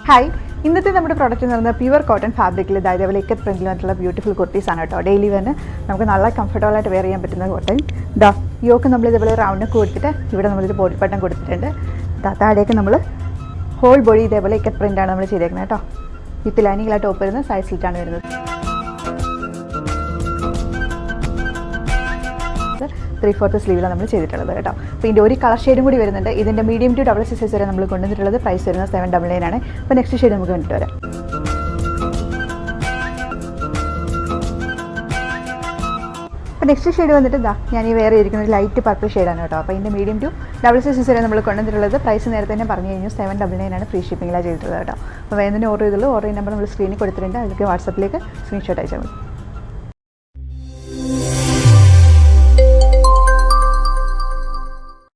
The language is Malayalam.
ഹായ്, ഇന്നത്തെ നമ്മുടെ പ്രോഡക്റ്റ് എന്ന് പറയുന്നത് പ്യുവർ കോട്ടൺ ഫാബ്രിക്കിൽ ഇതേപോലെ ഇക്കത്ത് പ്രിന്റിൽ വന്നിട്ടുള്ള ബ്യൂട്ടിഫുൾ കുർത്തീസാണ് കേട്ടോ. ഡെയിലി വേറെ നമുക്ക് നല്ല കംഫർട്ടബിളായിട്ട് വെയർ ചെയ്യാൻ പറ്റുന്ന കോട്ടൺ. യോക്ക് നമ്മൾ ഇതേപോലെ റൗണ്ടൊക്കെ കൊടുത്തിട്ട് ഇവിടെ നമ്മളൊരു ബോഡി ബട്ടൺ കൊടുത്തിട്ടുണ്ട്. താഴേക്ക് നമ്മൾ ഹോൾ ബോഡി ഇതേപോലെ ഇക്കത്ത് പ്രിൻ്റാണ് നമ്മൾ ചെയ്തേക്കുന്നത് കേട്ടോ. വിത്ത് ലൈനിങ്ങിലായിട്ട് ടോപ്പ് വരുന്നത് സൈസ് സ്ലിറ്റാണ് വരുന്നത്. 3/4 സ്ലീവിലാണ് നമ്മൾ ചെയ്തിട്ടുള്ളത് കേട്ടോ. അപ്പോൾ ഇതിൻ്റെ ഒരു കളർ ഷെയ്ഡും കൂടി വരുന്നുണ്ട്. ഇതിൻ്റെ മീഡിയം ടു ഡബിൾ സൈസ് വരെ നമ്മൾ കൊണ്ടുവന്നിട്ടുള്ളത്. പ്രൈസ് വരുന്നത് 799 ആണ്. അപ്പോൾ നെക്സ്റ്റ് ഷെയ്ഡ് നമുക്ക് കണ്ടിട്ട് വരാം. അപ്പോൾ നെക്സ്റ്റ് ഷെയ്ഡ് വന്നിട്ട് ഞാൻ ഈ വേറെ ഇരിക്കുന്നത് ലൈറ്റ് പർപ്പിൾ ഷെയ്ഡാണ് കേട്ടോ. അപ്പോൾ ഇതിൻ്റെ മീഡിയം ടു ഡബിൾ സൈസ് വരെ നമ്മൾ കൊണ്ടുവന്നിട്ടുള്ളത്. പ്രൈസ് നേരത്തെ തന്നെ പറഞ്ഞു കഴിഞ്ഞു 799 ആണ്. ഫ്രീ ഷിപ്പിങ്ങിലാണ് ചെയ്തിട്ടുള്ളത് കേട്ടോ. അപ്പോൾ വേഗം ഓർഡർ ചെയ്തുള്ളൂ. ഓർഡർ നമ്പർ നമ്മൾ സ്ക്രീനിൽ കൊടുത്തിട്ടുണ്ട്. അതിലേക്ക് വാട്സപ്പിലേക്ക് സ്ക്രീൻഷോട്ട് അയച്ചാൽ മതി.